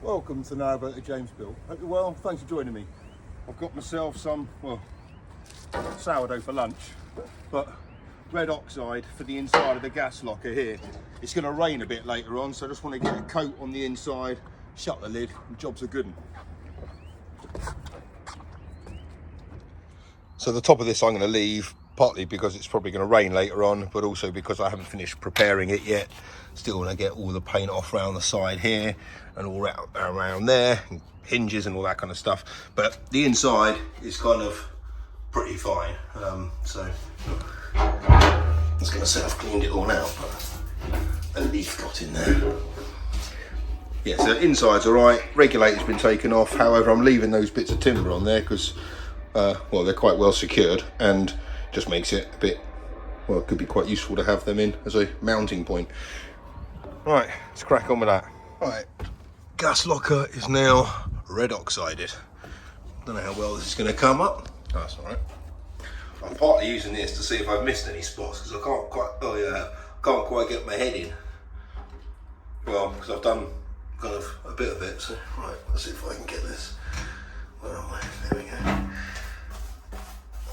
Welcome to Narrowboat at James Bill. Hope you're well, thanks for joining me. I've got myself some, sourdough for lunch, but red oxide for the inside of the gas locker here. It's going to rain a bit later on, so I just want to get a coat on the inside, shut the lid, and job's a good one. So the top of this I'm going to leave, partly because it's probably going to rain later on, but also because I haven't finished preparing it yet. Still want to get all the paint off around the side here and all around there, and hinges and all that kind of stuff. But the inside is kind of pretty fine. So I was going to say I've cleaned it all out, but a leaf got in there. Yeah, so inside's all right. Regulator's been taken off. However, I'm leaving those bits of timber on there because, they're quite well secured and just makes it a bit, it could be quite useful to have them in as a mounting point. Right, let's crack on with that. Right, gas locker is now red oxided. Don't know how well this is going to come up. That's all right. I'm partly using this to see if I've missed any spots because I can't quite get my head in. Well, because I've done kind of a bit of it. So right, let's see if I can get this. Where am I? There we go.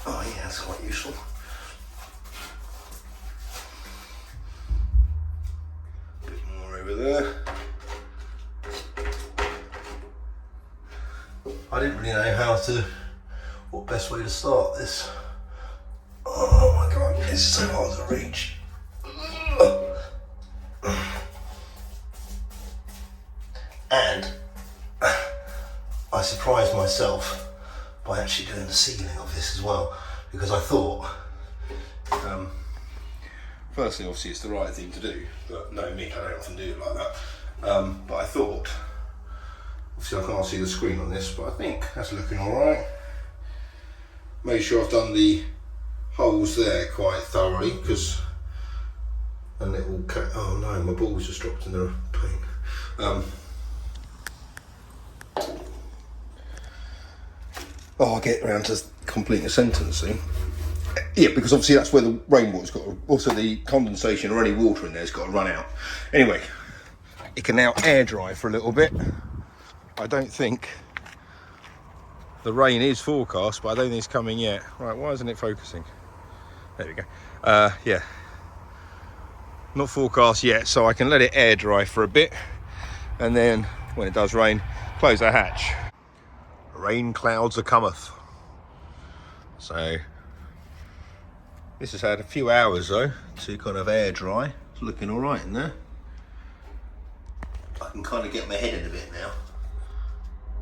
Oh yeah, that's quite useful. Over there. I didn't really know what best way to start this. Oh my god, it's so hard to reach. And I surprised myself by actually doing the ceiling of this as well, because I thought firstly, obviously, it's the right thing to do, but no, me, I don't often do it like that. But I thought, obviously, I can't see the screen on this, but I think that's looking all right. Make sure I've done the holes there quite thoroughly, because and it will cut. Oh no, my balls just dropped in the paint. I'll get around to completing a sentence soon. Yeah, because obviously that's where the rainwater's got to, also the condensation or any water in there's got to run out. Anyway, it can now air dry for a little bit. I don't think the rain is forecast, but I don't think it's coming yet. Right, why isn't it focusing? There we go. Yeah, not forecast yet, so I can let it air dry for a bit, and then when it does rain, close the hatch. Rain clouds are cometh. So this has had a few hours though to kind of air dry. It's looking all right in there. I can kind of get my head in a bit now,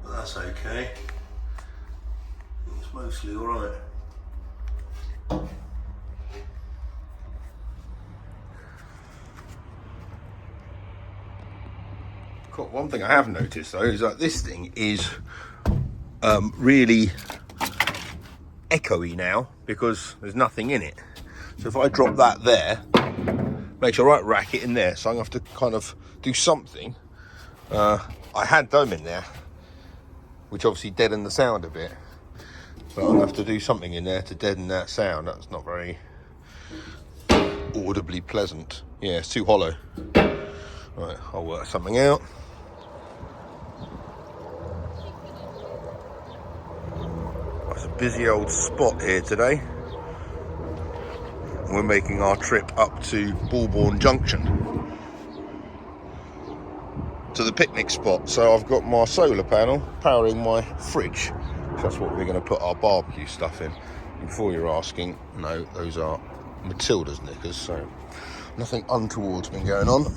but that's okay. It's mostly all right. One thing I have noticed though is that this thing is really echoey now because there's nothing in it. So if I drop that there, makes a right racket in there, so I'm going to have to kind of do something. I had them in there, which obviously deadened the sound a bit, but I'm going to have to do something in there to deaden that sound. That's not very audibly pleasant. Yeah, it's too hollow. Right, I'll work something out. It's a busy old spot here today. We're making our trip up to Bulbourne Junction to the picnic spot. So I've got my solar panel powering my fridge. That's what we're going to put our barbecue stuff in. Before you're asking, no, those are Matilda's knickers, so nothing untoward's been going on.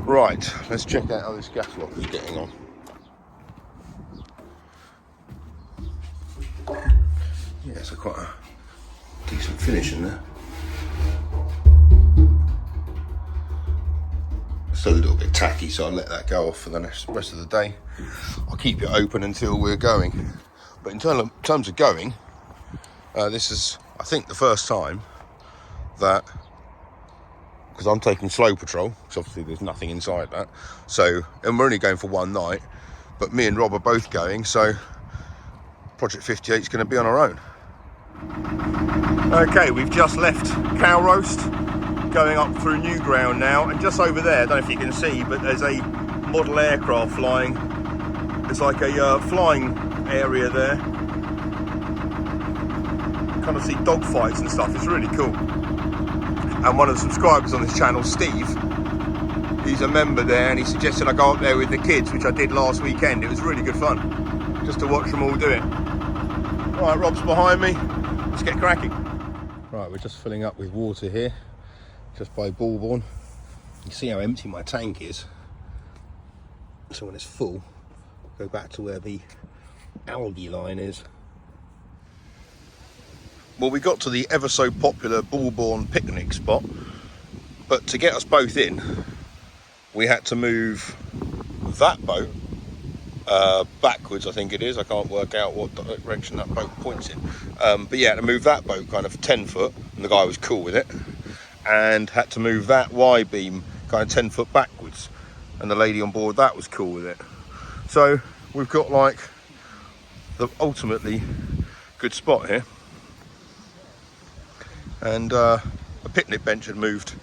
Right, let's check out how this gas locker's getting on. Yeah, it's quite a decent finish in there. Still a little bit tacky, so I'll let that go off for the rest of the day. I'll keep it open until we're going. But in terms of going, this is, I think, the first time that, because I'm taking slow patrol, because obviously there's nothing inside that. So, and we're only going for one night, but me and Rob are both going, so Project 58 is going to be on our own. Okay, we've just left Cow Roast, going up through New Ground now, and just over there, I don't know if you can see, but there's a model aircraft flying Looks like a flying area there. Kind of see dog fights and stuff. It's really cool. And one of the subscribers on this channel, Steve, he's a member there, and he suggested I go up there with the kids, which I did last weekend. It was really good fun, just to watch them all do it. Right, Rob's behind me. Let's get cracking. Right, we're just filling up with water here, just by Bulbourne. You can see how empty my tank is. So when it's full, go back to where the algae line is. Well, we got to the ever so popular Bulbourne picnic spot, but to get us both in, we had to move that boat backwards, I think it is. I can't work out what direction that boat points in. But yeah, to move that boat kind of 10 foot, and the guy was cool with it, and had to move that Y-beam kind of 10 foot backwards, and the lady on board that was cool with it. So we've got like the ultimately good spot here. And a picnic bench had moved.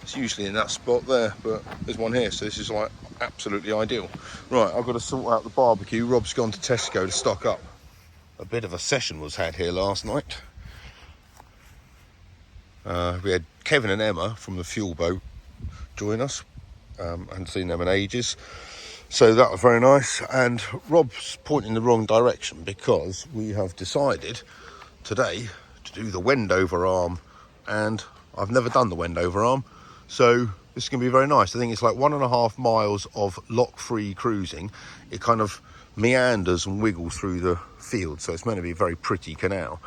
It's usually in that spot there, but there's one here, so this is like absolutely ideal. Right, I've got to sort out the barbecue. Rob's gone to Tesco to stock up. A bit of a session was had here last night. We had Kevin and Emma from the fuel boat join us. I hadn't seen them in ages, so that was very nice. And Rob's pointing the wrong direction because we have decided today to do the Wendover arm, and I've never done the Wendover arm, so this is going to be very nice. I think it's like 1.5 miles of lock-free cruising. It kind of meanders and wiggles through the field, so it's meant to be a very pretty canal.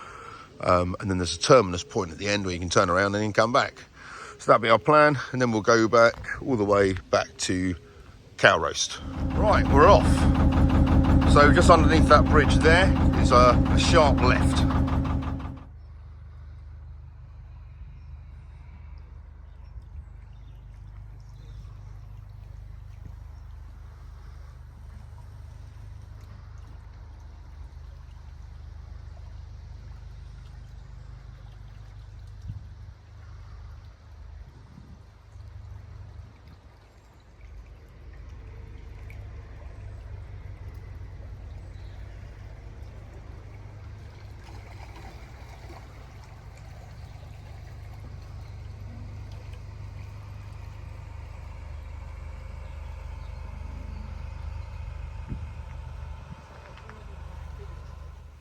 And then there's a terminus point at the end where you can turn around and then come back. So that'll be our plan, and then we'll go back all the way back to Cow Roast. Right, we're off. So just underneath that bridge there is a sharp left.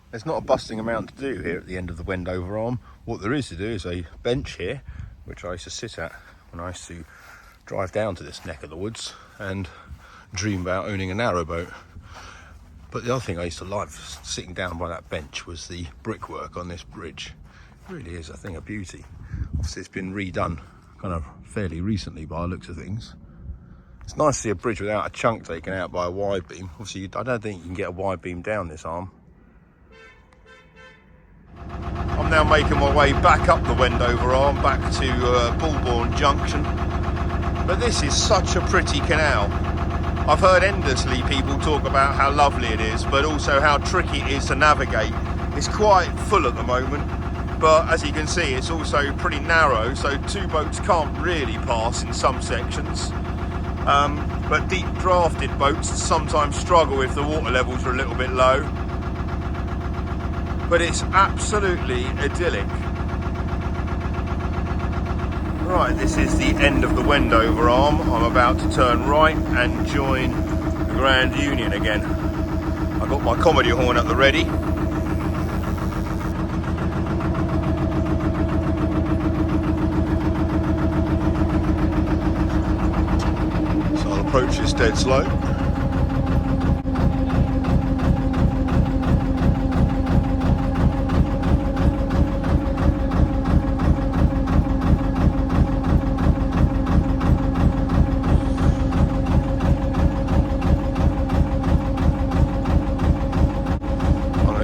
There's not a busting amount to do here at the end of the Wendover arm. What there is to do is a bench here, which I used to sit at when I used to drive down to this neck of the woods and dream about owning a narrowboat. But the other thing I used to like sitting down by that bench was the brickwork on this bridge. It really is a thing of beauty. Obviously it's been redone kind of fairly recently by the looks of things. It's nice to see a bridge without a chunk taken out by a Y-beam. Obviously I don't think you can get a Y-beam down this arm. I'm now making my way back up the Wendover arm, back to Bulbourne Junction. But this is such a pretty canal. I've heard endlessly people talk about how lovely it is, but also how tricky it is to navigate. It's quite full at the moment, but as you can see, it's also pretty narrow, so two boats can't really pass in some sections. But deep drafted boats sometimes struggle if the water levels are a little bit low. But it's absolutely idyllic. Right, this is the end of the Wendover arm. I'm about to turn right and join the Grand Union again. I've got my comedy horn at the ready. So I'll approach this dead slow.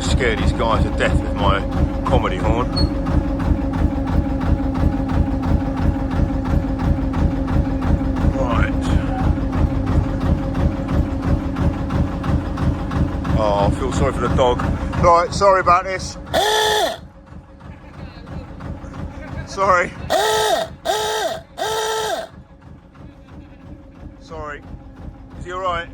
Scare these guys to death with my comedy horn. Right. Oh, I feel sorry for the dog. Right, sorry about this. Sorry. Sorry. Is he alright?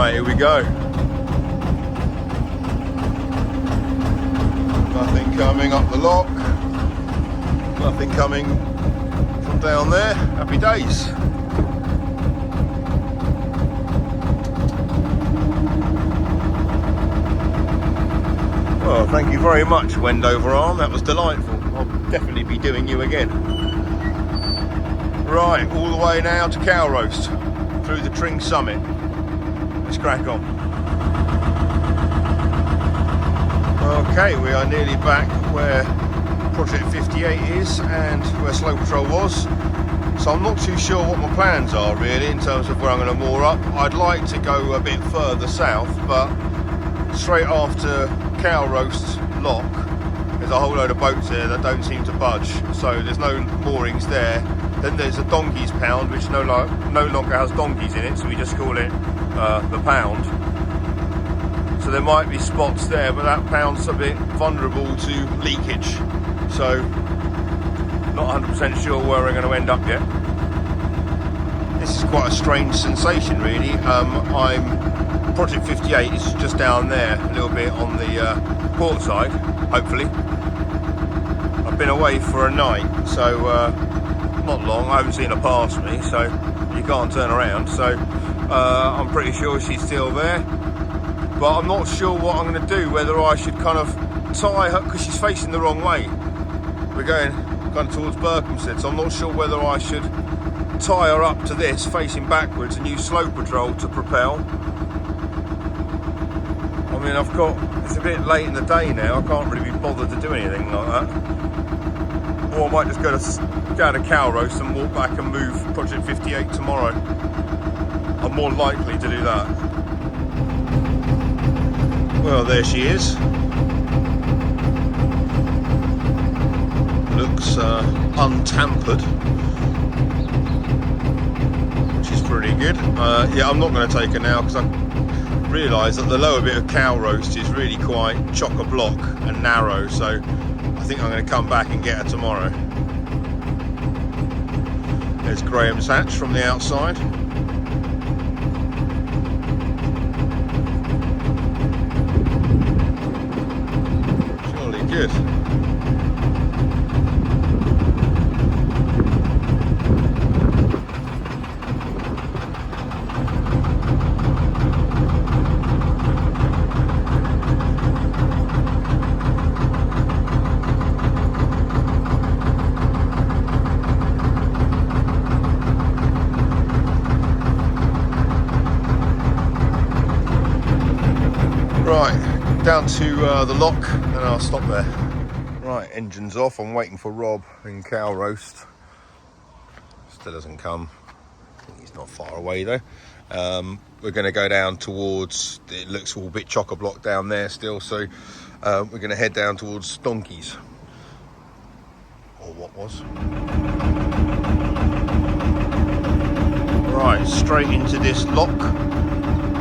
Right, here we go. Nothing coming up the lock. Nothing coming from down there. Happy days. Well, thank you very much, Wendover Arm. That was delightful. I'll definitely be doing you again. Right, all the way now to Cow Roast through the Tring Summit. Let's crack on. Okay, we are nearly back where Project 58 is and where Slow Patrol was. So I'm not too sure what my plans are really in terms of where I'm going to moor up. I'd like to go a bit further south, but straight after Cow Roast Lock, there's a whole load of boats there that don't seem to budge, so there's no moorings there. Then there's a Donkey's Pound, which no longer has donkeys in it, so we just call it the Pound. So there might be spots there, but that pound's a bit vulnerable to leakage, so not 100% sure where we're going to end up yet. This is quite a strange sensation really. Project 58 is just down there, a little bit on the port side, hopefully. I've been away for a night, so not long. I haven't seen her pass me, so you can't turn around. So I'm pretty sure she's still there, but I'm not sure what I'm going to do. Whether I should kind of tie her, because she's facing the wrong way. We're going kind of towards Berkhamsted, so I'm not sure whether I should tie her up to this, facing backwards, and use Slow Patrol to propel. I mean, it's a bit late in the day now, I can't really be bothered to do anything like that. Or I might just go to Cow Roast and walk back and move Project 58 tomorrow. I'm more likely to do that. Well, there she is. Looks untampered, which is pretty good. Yeah, I'm not going to take her now because I realise that the lower bit of Cow Roast is really quite chock-a-block and narrow, so I think I'm going to come back and get her tomorrow. There's Graham's hatch from the outside. Surely good. Right, down to the lock and I'll stop there. Right, engine's off. I'm waiting for Rob in Cow Roast. Still hasn't come. I think he's not far away though. We're going to go down towards, it looks all a bit chock-a-block down there still, so we're going to head down towards Donkeys. Or what was. Right, straight into this lock.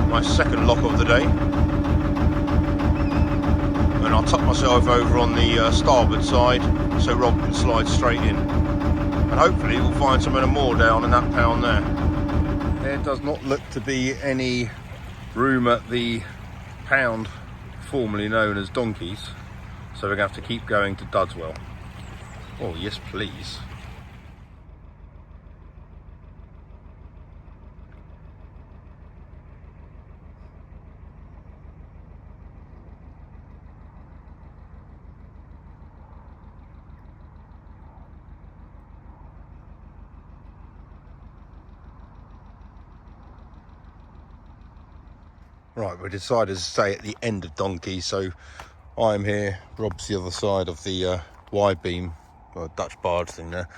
My second lock of the day. And I'll tuck myself over on the starboard side so Rob can slide straight in. And hopefully we'll find somewhere more down in that pound there. There does not look to be any room at the pound formerly known as Donkeys, so we're going to have to keep going to Dudswell. Oh yes please. Right, we decided to stay at the end of Donkey, so I'm here, Rob's the other side of the wide beam, or Dutch barge thing there.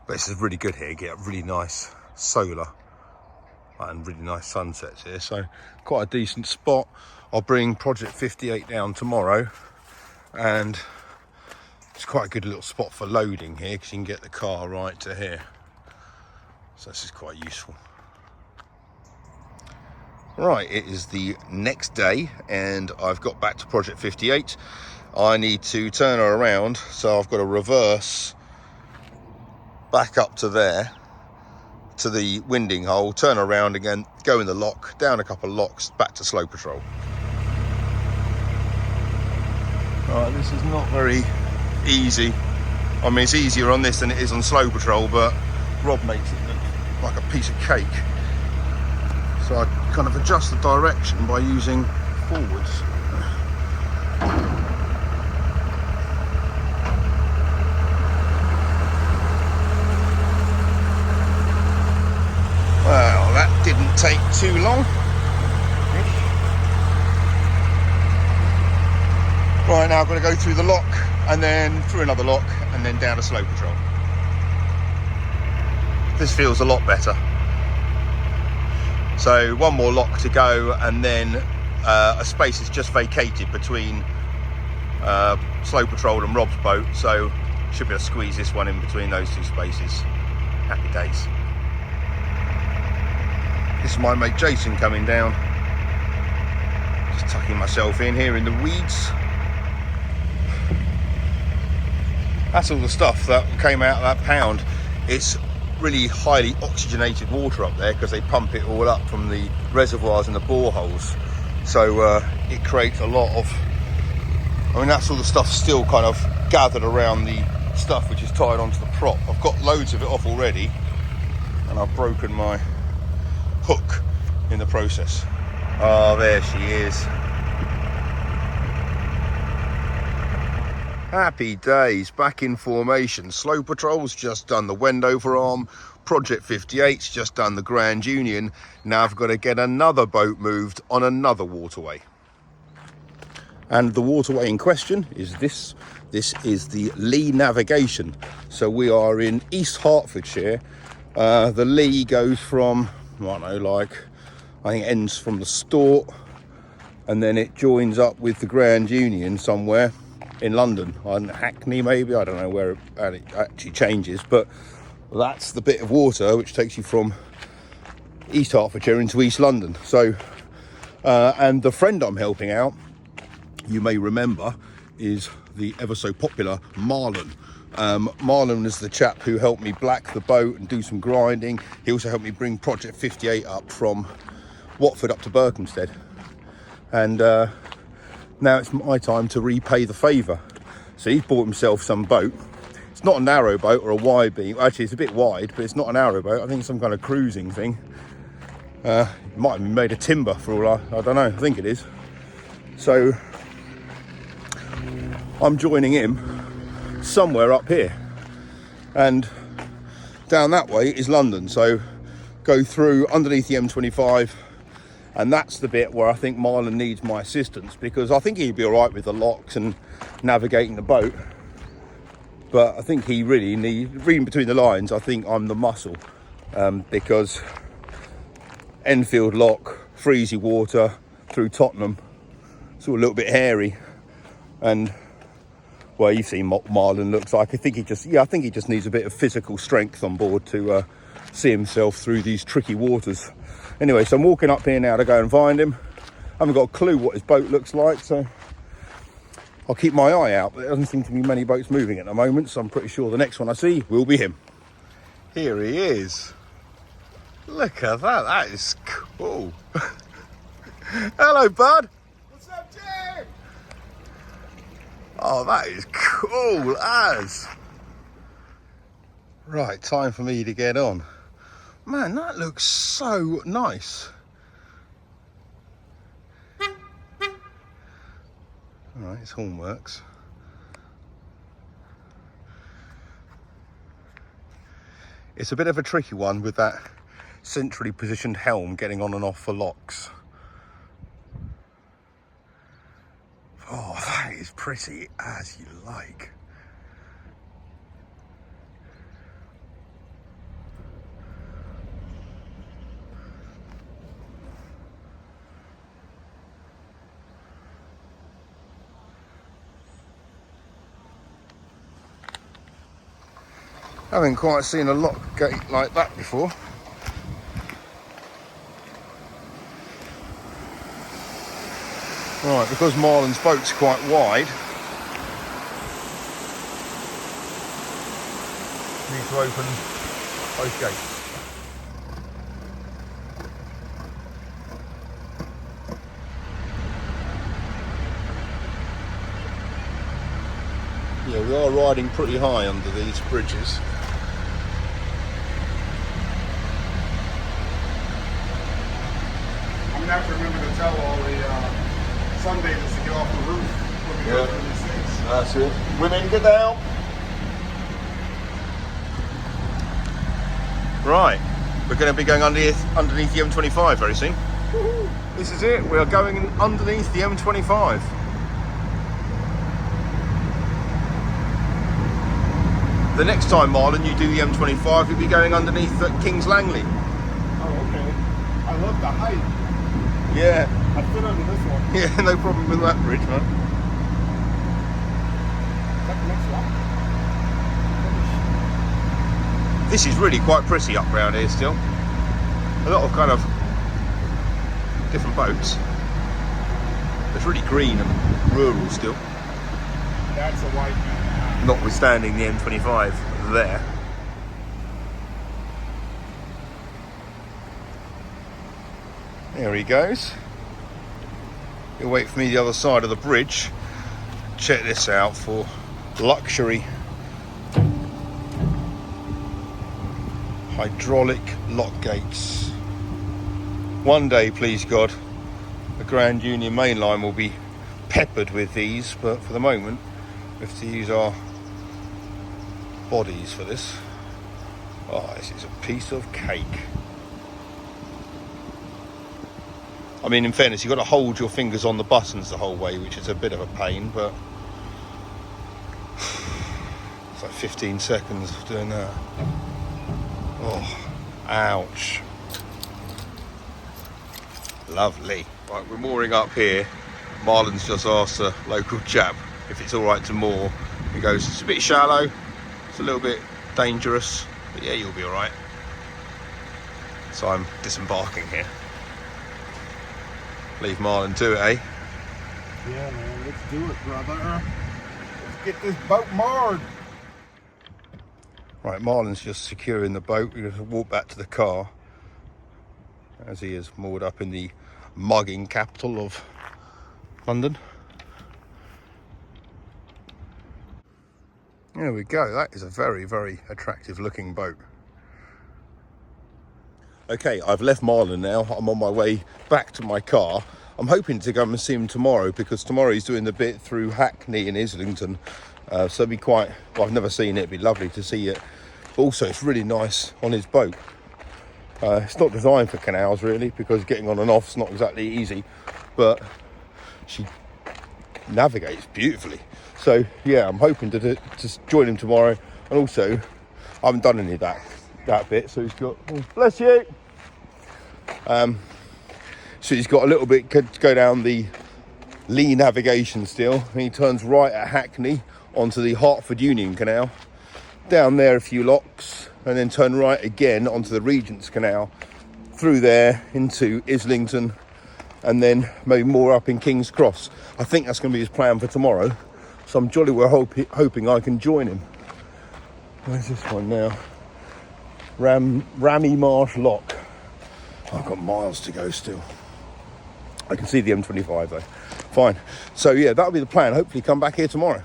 But this is really good here, you get really nice solar and really nice sunsets here, so quite a decent spot. I'll bring Project 58 down tomorrow, and it's quite a good little spot for loading here because you can get the car right to here. So this is quite useful. Right, it is the next day and I've got back to Project 58. I need to turn her around, so I've got to reverse back up to there to the winding hole, turn around again, go in the lock, down a couple of locks, back to slow patrol. Right, this is not very easy. I mean, it's easier on this than it is on slow patrol, but Rob makes it look like a piece of cake. So I kind of adjust the direction by using forwards. Well, that didn't take too long. Right, now I've got to go through the lock and then through another lock and then down to slow patrol. This feels a lot better. So one more lock to go, and then a space is just vacated between slow patrol and Rob's boat, so should be able to squeeze this one in between those two spaces. Happy days. This is my mate Jason coming down. Just tucking myself in here in the weeds. That's all the stuff that came out of that pound. It's really highly oxygenated water up there because they pump it all up from the reservoirs and the boreholes. So it creates a lot of, I mean, that's all the stuff still kind of gathered around the stuff which is tied onto the prop. I've got loads of it off already, and I've broken my hook in the process. Oh, there she is. Happy days, back in formation. Slow Patrol's just done the Wendover arm. Project 58's just done the Grand Union. Now I've got to get another boat moved on another waterway. And the waterway in question is this. This is the Lee Navigation. So we are in East Hertfordshire. The Lee goes from, I don't know, like, I think it ends from the Stort, and then it joins up with the Grand Union somewhere in London, on Hackney maybe, I don't know where it actually changes, but that's the bit of water which takes you from East Hertfordshire into East London. So and the friend I'm helping out, you may remember, is the ever so popular Marlon. Marlon is the chap who helped me black the boat and do some grinding. He also helped me bring Project 58 up from Watford up to Berkhamsted, and now it's my time to repay the favour. So he's bought himself some boat. It's not a narrow boat or a wide beam. Actually, it's a bit wide, but it's not a narrow boat. I think it's some kind of cruising thing. It might have been made of timber for all I don't know. I think it is. So I'm joining him somewhere up here. And down that way is London. So go through underneath the M25. And that's the bit where I think Marlon needs my assistance, because I think he'd be all right with the locks and navigating the boat. But I think he really needs, reading between the lines, I think I'm the muscle. Because Enfield Lock, freezy water through Tottenham, it's all a little bit hairy. And, well, you've seen what Marlon looks like. I think he just needs a bit of physical strength on board to see himself through these tricky waters. Anyway, so I'm walking up here now to go and find him. I haven't got a clue what his boat looks like, so I'll keep my eye out. But there doesn't seem to be many boats moving at the moment, so I'm pretty sure the next one I see will be him. Here he is. Look at that, that is cool. Hello, bud. What's up, Jay? Oh, that is cool as. Right, time for me to get on. Man, that looks so nice. Alright, his horn works. It's a bit of a tricky one with that centrally positioned helm getting on and off for locks. Oh, that is pretty as you like. I haven't quite seen a lock gate like that before. Right, because Marlon's boat's quite wide, need to open both gates. we are riding pretty high under these bridges. I'm gonna have to remember to tell all the sunbathers to get off the roof when we go through these things. That's it. Women, get down. Right, we're going to be going underneath the M25 very soon. Woohoo. This is it. We are going underneath the M25. The next time, Marlon, you do the M25, you'll be going underneath at King's Langley. Oh, okay. I love the height. Yeah. I fit under this one. Yeah, no problem with that bridge, man. Is that the next one? This is really quite pretty up around here still. A lot of kind of different boats. It's really green and rural still. That's a white man. Notwithstanding the M25 there. There he goes. He'll wait for me the other side of the bridge. Check this out for luxury hydraulic lock gates. One day, please God, the Grand Union main line will be peppered with these, but for the moment we have to use our bodies for this. Oh, this is a piece of cake. I mean, in fairness, you've got to hold your fingers on the buttons the whole way, which is a bit of a pain, but it's like 15 seconds of doing that. Oh, ouch. Lovely. Right, we're mooring up here. Marlon's just asked a local chap if it's all right to moor. He goes, it's a bit shallow, it's a little bit dangerous, but yeah, you'll be all right. So I'm disembarking here. Leave Marlon to it, eh? Yeah, man, let's do it, brother. Let's get this boat moored. Right, Marlon's just securing the boat. We're going to walk back to the car as he is moored up in the mugging capital of London. There we go. That is a very, very attractive looking boat. Okay, I've left Marlon now. I'm on my way back to my car. I'm hoping to go and see him tomorrow because tomorrow he's doing the bit through Hackney and Islington. So it'd be quite, well, I've never seen it, it'd be lovely to see it. But also it's really nice on his boat. It's not designed for canals really because getting on and off is not exactly easy, but she navigates beautifully. So yeah, I'm hoping to join him tomorrow. And also, I haven't done any of that bit, so he's got, oh, bless you. So he's got a little bit to go down the Lee navigation still. And he turns right at Hackney onto the Hertford Union Canal, down there a few locks, and then turn right again onto the Regent's Canal, through there into Islington, and then maybe more up in King's Cross. I think that's going to be his plan for tomorrow. So I'm jolly well hoping I can join him. Where's this one now? Rammy Marsh Lock. I've got miles to go still. I can see the M25 though. Fine. So yeah, that'll be the plan. Hopefully come back here tomorrow.